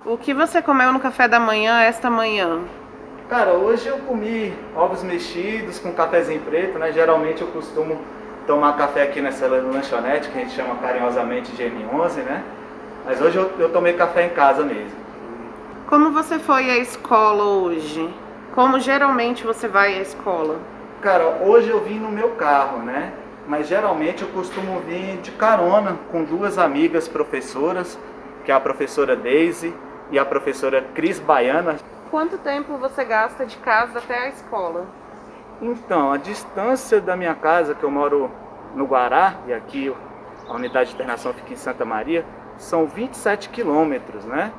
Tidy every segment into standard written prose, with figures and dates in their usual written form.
O que você comeu no café da manhã esta manhã? Cara, hoje eu comi ovos mexidos com cafezinho preto, né? Geralmente eu costumo tomar café aqui nessa lanchonete, que a gente chama carinhosamente de M11, né? Mas hoje eu tomei café em casa mesmo. Como você foi à escola hoje? Como geralmente você vai à escola? Cara, hoje eu vim no meu carro, né? Mas geralmente eu costumo vir de carona com duas amigas professoras, que é a professora Daisy e a professora Cris Baiana. Quanto tempo você gasta de casa até a escola? Então, a distância da minha casa, que eu moro no Guará, e aqui a unidade de internação fica em Santa Maria, são 27 quilômetros, né?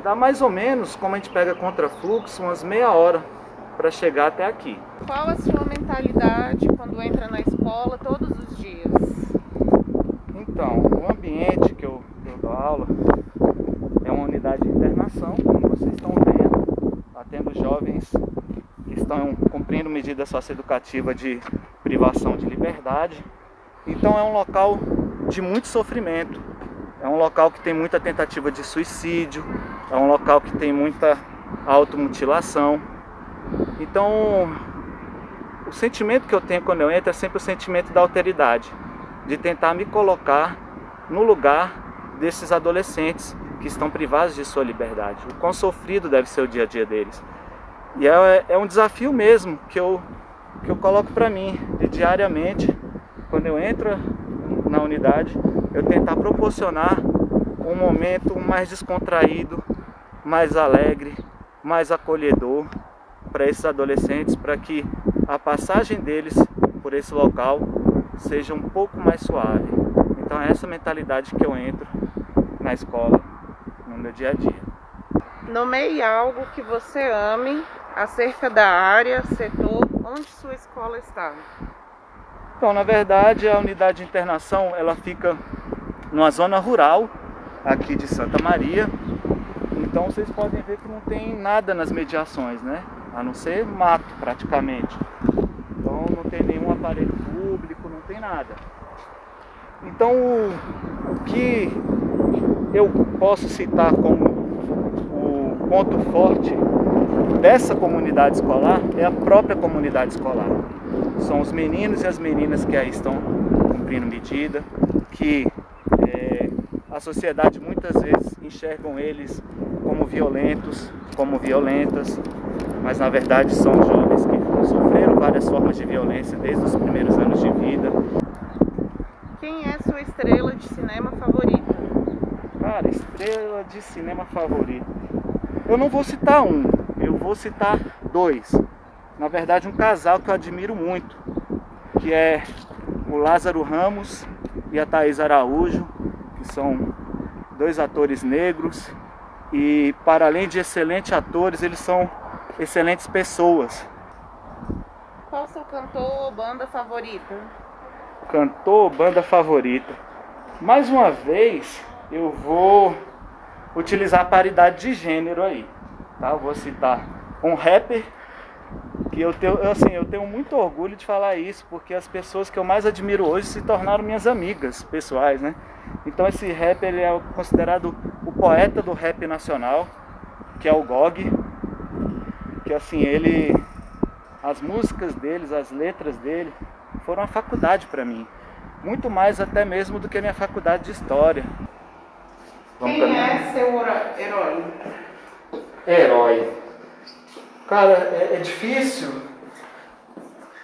Dá mais ou menos, como a gente pega contrafluxo, umas meia hora para chegar até aqui. Qual a sua mentalidade quando entra na escola todos os dias? Então, o ambiente que eu dou aula é uma unidade de internação, como vocês estão vendo, atendo jovens que estão cumprindo medida socioeducativa de privação de liberdade. Então é um local de muito sofrimento, é um local que tem muita tentativa de suicídio, é um local que tem muita automutilação. Então, o sentimento que eu tenho quando eu entro é sempre o sentimento da alteridade, de tentar me colocar no lugar desses adolescentes que estão privados de sua liberdade. O quão sofrido deve ser o dia a dia deles. E é um desafio mesmo que eu coloco para mim, de diariamente, quando eu entro na unidade, eu tentar proporcionar um momento mais descontraído, mais alegre, mais acolhedor para esses adolescentes, para que a passagem deles por esse local seja um pouco mais suave. Então é essa mentalidade que eu entro na escola, no meu dia a dia. Nomeie algo que você ame acerca da área, setor, onde sua escola está. Então, na verdade, a unidade de internação, ela fica numa zona rural aqui de Santa Maria. Então vocês podem ver que não tem nada nas mediações, né? A não ser mato, praticamente. Então não tem nenhum aparelho público, não tem nada. Então o que eu posso citar como o ponto forte dessa comunidade escolar é a própria comunidade escolar. São os meninos e as meninas que aí estão cumprindo medida, que a sociedade muitas vezes enxergam eles como violentos, como violentas, mas na verdade são jovens que sofreram várias formas de violência desde os primeiros anos de vida. Quem é sua estrela de cinema favorita? Cara, estrela de cinema favorita. Eu não vou citar um, eu vou citar dois. Na verdade, um casal que eu admiro muito, que é o Lázaro Ramos e a Thaís Araújo, que são dois atores negros e, para além de excelentes atores, eles são excelentes pessoas. Qual seu cantor ou banda favorita? Cantor ou banda favorita? Mais uma vez, eu vou utilizar a paridade de gênero aí, tá? Eu vou citar um rapper que eu tenho muito orgulho de falar isso, porque as pessoas que eu mais admiro hoje se tornaram minhas amigas pessoais, né? Então esse rapper, ele é considerado o poeta do rap nacional, que é o Gog, que assim, as músicas deles, as letras dele, foram uma faculdade para mim, muito mais até mesmo do que a minha faculdade de História. Quem é seu herói? Herói. Cara, é difícil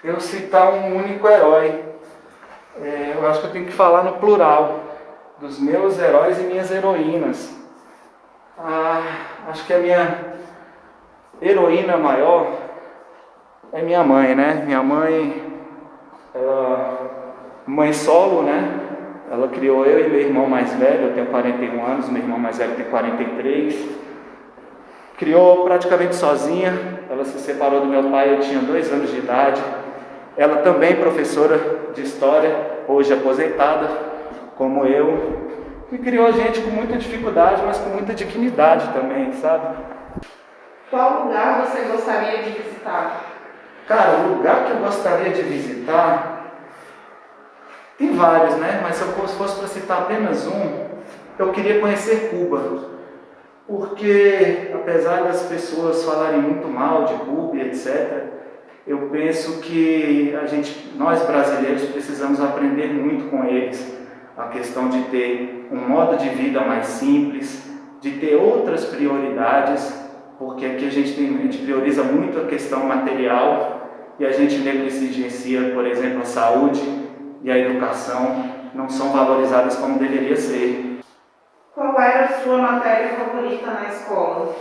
eu citar um único herói. Eu acho que eu tenho que falar no plural, dos meus heróis e minhas heroínas. Acho que a minha heroína maior é minha mãe, né? Minha mãe, mãe solo, né? Ela criou eu e meu irmão mais velho, eu tenho 41 anos, meu irmão mais velho tem 43. Criou praticamente sozinha, ela se separou do meu pai, eu tinha 2 anos de idade. Ela também professora de História, hoje aposentada, como eu. E criou a gente com muita dificuldade, mas com muita dignidade também, sabe? Qual lugar você gostaria de visitar? Cara, o lugar que eu gostaria de visitar, tem vários, né? Mas se eu fosse para citar apenas um, eu queria conhecer Cuba. Porque, apesar das pessoas falarem muito mal de Cuba, etc., eu penso que nós brasileiros precisamos aprender muito com eles. A questão de ter um modo de vida mais simples, de ter outras prioridades, porque aqui a gente prioriza muito a questão material e a gente negligencia, por exemplo, a saúde e a educação, não são valorizadas como deveria ser. Qual era a sua matéria favorita na escola?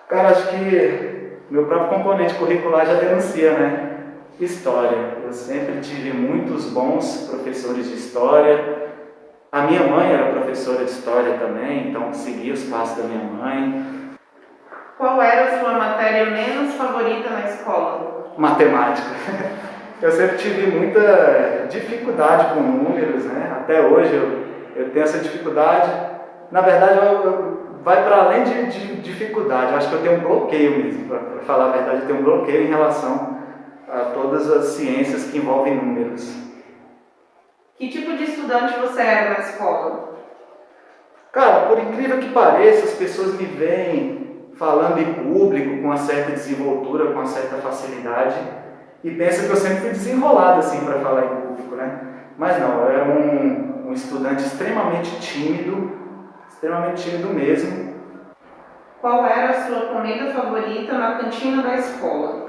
Cara, acho que meu próprio componente curricular já denuncia, né? História. Eu sempre tive muitos bons professores de história. A minha mãe era professora de história também, então segui os passos da minha mãe. Qual era a sua matéria menos favorita na escola? Matemática. Eu sempre tive muita dificuldade com números, né? Até hoje eu tenho essa dificuldade. Na verdade, vai para além de dificuldade. Eu acho que eu tenho um bloqueio mesmo, para falar a verdade. Eu tenho um bloqueio em relação a todas as ciências que envolvem números. Que tipo de estudante você era na escola? Cara, por incrível que pareça, as pessoas me veem falando em público com uma certa desenvoltura, com uma certa facilidade, e pensam que eu sempre fui desenrolado assim para falar em público, né? Mas não, eu era um estudante extremamente tímido mesmo. Qual era a sua comida favorita na cantina da escola?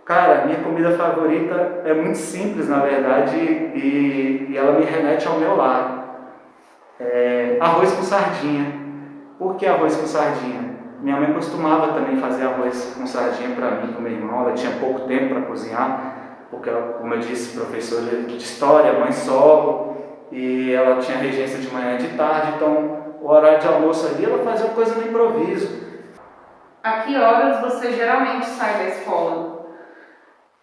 Cara, minha comida favorita é muito simples, na verdade, e ela me remete ao meu lar. Arroz com sardinha. Por que arroz com sardinha? Minha mãe costumava também fazer arroz com sardinha para mim e para o meu irmão. Ela tinha pouco tempo para cozinhar, porque ela, como eu disse, professora de história, mãe solo, e ela tinha regência de manhã e de tarde, então o horário de almoço ali ela fazia uma coisa no improviso. A que horas você geralmente sai da escola?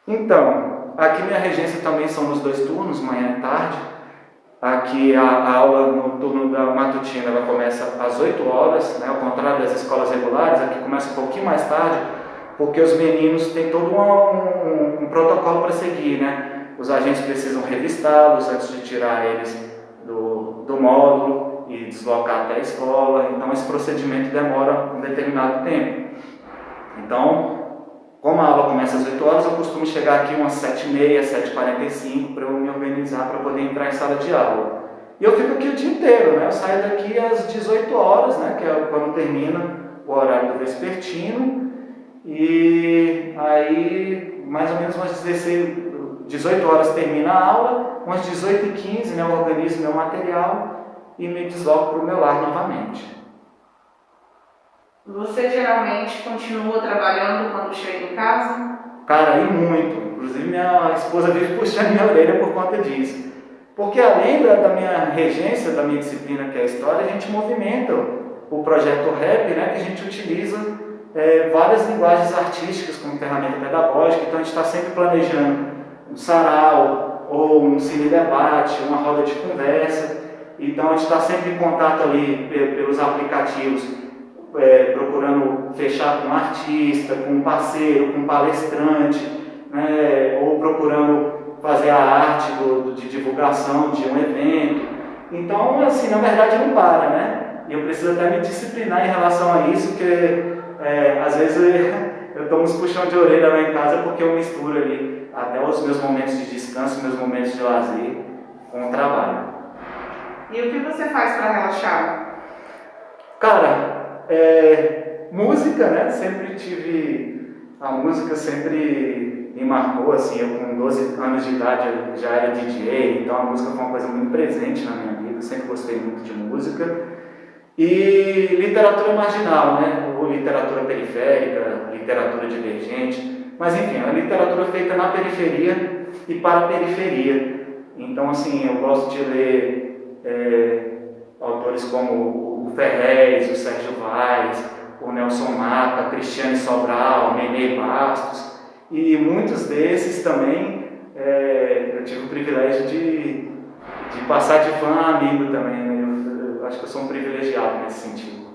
Então, aqui minha regência também são nos 2 turnos, manhã e tarde. Aqui a aula no turno da matutina ela começa às 8 horas, né? Ao contrário das escolas regulares, aqui começa um pouquinho mais tarde, porque os meninos têm todo um protocolo para seguir, né? Os agentes precisam revistá-los antes de tirar eles do módulo e deslocar até a escola, então esse procedimento demora um determinado tempo. Então, como a aula começa às 8 horas, eu costumo chegar aqui umas 7h30, 7h45 para eu me organizar para poder entrar em sala de aula. E eu fico aqui o dia inteiro, né? Eu saio daqui às 18 horas, né? Que é quando termina o horário do vespertino. E aí, mais ou menos umas 18 horas termina a aula, umas 18h15, né? Eu organizo meu material e me desloco para o meu lar novamente. Você geralmente continua trabalhando quando chega em casa? Cara, e muito. Inclusive minha esposa vive puxando minha orelha por conta disso. Porque além da minha regência, da minha disciplina que é a história, a gente movimenta o projeto RAP, né, que a gente utiliza várias linguagens artísticas como ferramenta pedagógica. Então a gente está sempre planejando um sarau, ou um cine-debate, uma roda de conversa. Então a gente está sempre em contato ali pelos aplicativos, procurando fechar com um artista, com um parceiro, com um palestrante, né, ou procurando fazer a arte de divulgação de um evento. Então, assim, na verdade não para, né? E eu preciso até me disciplinar em relação a isso, porque às vezes eu tomo uns puxão de orelha lá em casa porque eu misturo ali até os meus momentos de descanso, meus momentos de lazer com o trabalho. E o que você faz para relaxar? Cara, música, né? Sempre tive... A música sempre me marcou, assim. Eu com 12 anos de idade eu já era DJ, então a música foi uma coisa muito presente na minha vida. Eu sempre gostei muito de música. E literatura marginal, né? Ou literatura periférica, literatura divergente. Mas enfim, a literatura feita na periferia e para a periferia. Então, assim, eu gosto de ler autores como o Ferrez, o Sérgio Vaz, o Nelson Mata, a Cristiane Sobral, Nenê Bastos, e muitos desses também eu tive o privilégio de passar de fã a amigo também, né? Eu acho que eu sou um privilegiado nesse sentido.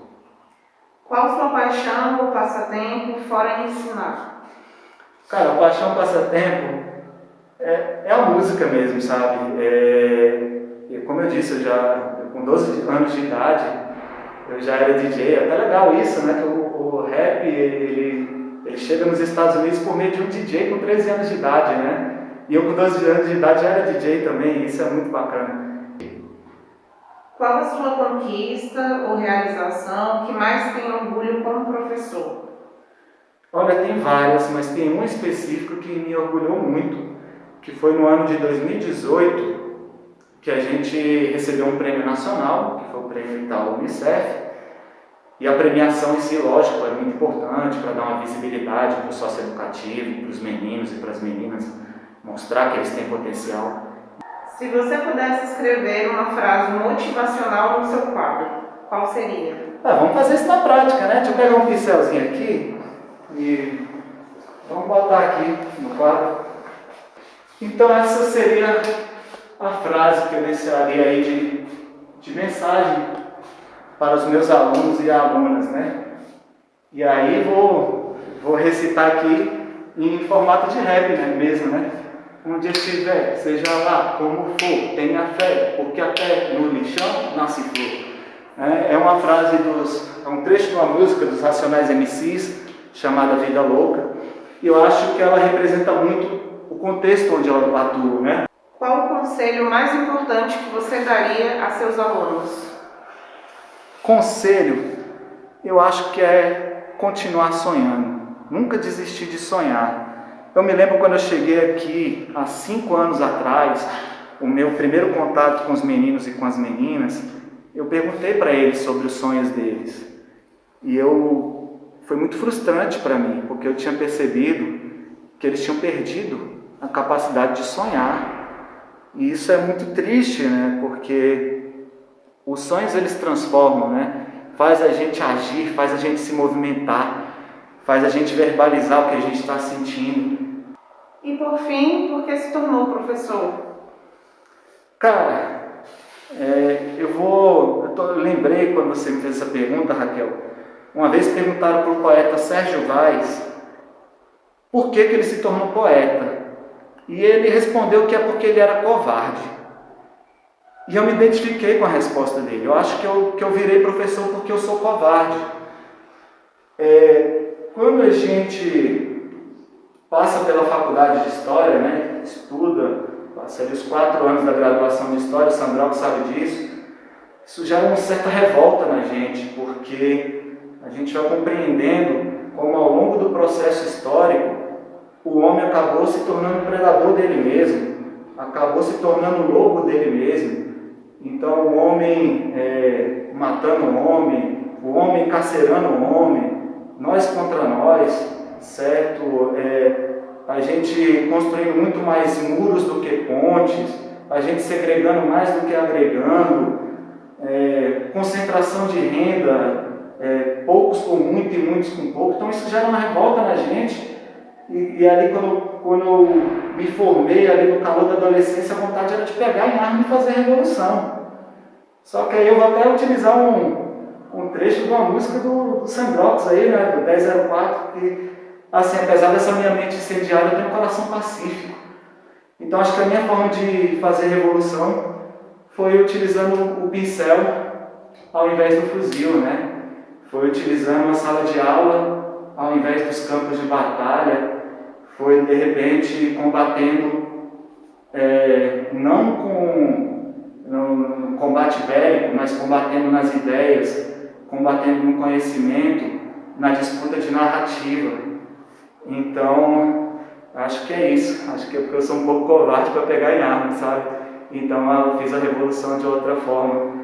Qual sua paixão ou passatempo fora ensinar? Cara, a paixão passatempo é a música mesmo, sabe? Como eu disse, com 12 anos de idade, eu já era DJ. É até legal isso, né? Que o rap, ele chega nos Estados Unidos por meio de um DJ com 13 anos de idade, né? E eu com 12 anos de idade já era DJ também, e isso é muito bacana. Qual a sua conquista ou realização que mais tem orgulho como professor? Olha, tem várias, mas tem um específico que me orgulhou muito, que foi no ano de 2018, que a gente recebeu um prêmio nacional, que foi o prêmio Itaú Unicef, e a premiação em si, lógico, é muito importante para dar uma visibilidade para o socioeducativo, para os meninos e para as meninas, mostrar que eles têm potencial. Se você pudesse escrever uma frase motivacional no seu quadro, qual seria? Vamos fazer isso na prática, né? Deixa eu pegar um pincelzinho aqui e vamos botar aqui no quadro. Então essa seria a frase que eu deixaria aí de mensagem para os meus alunos e alunas, né? E aí vou recitar aqui em formato de rap, né? Mesmo, né? Onde estiver, seja lá como for, tenha fé, porque até no lixão nasce flor. É uma frase é um trecho de uma música dos Racionais MCs, chamada Vida Louca, e eu acho que ela representa muito o contexto onde eu atuo, né? Qual o conselho mais importante que você daria a seus alunos? Conselho, eu acho que é continuar sonhando, nunca desistir de sonhar. Eu me lembro quando eu cheguei aqui, há 5 anos atrás, o meu primeiro contato com os meninos e com as meninas, eu perguntei para eles sobre os sonhos deles. E foi muito frustrante para mim, porque eu tinha percebido que eles tinham perdido a capacidade de sonhar. E isso é muito triste, né? Porque os sonhos eles transformam, né? Faz a gente agir, faz a gente se movimentar, faz a gente verbalizar o que a gente está sentindo. E por fim, por que se tornou professor? Cara, eu lembrei quando você me fez essa pergunta, Raquel. Uma vez perguntaram para o poeta Sérgio Vaz por que ele se tornou poeta. E ele respondeu que é porque ele era covarde. E eu me identifiquei com a resposta dele. Eu acho que eu virei professor porque eu sou covarde. Quando a gente passa pela faculdade de História, né, estuda, passa ali os 4 anos da graduação de História, o Sandrock sabe disso, isso gera uma certa revolta na gente, porque a gente vai compreendendo como ao longo do processo histórico, o homem acabou se tornando predador dele mesmo, acabou se tornando lobo dele mesmo. Então o homem matando o homem encarcerando o homem, nós contra nós, certo? A gente construindo muito mais muros do que pontes, a gente segregando mais do que agregando, concentração de renda, poucos com muito e muitos com pouco. Então isso gera uma revolta na gente. E ali quando eu me formei, ali no calor da adolescência, a vontade era de pegar em arma e fazer a revolução. Só que aí eu vou até utilizar um trecho de uma música do Sandrox aí, né, do 1004, que, assim, apesar dessa minha mente incendiária, eu tenho um coração pacífico. Então acho que a minha forma de fazer revolução foi utilizando o pincel ao invés do fuzil, né? Foi utilizando uma sala de aula ao invés dos campos de batalha, foi de repente combatendo, não no combate bélico, mas combatendo nas ideias, combatendo no conhecimento, na disputa de narrativa. Então, acho que é isso. Acho que é porque eu sou um pouco covarde para pegar em arma, sabe? Então eu fiz a revolução de outra forma.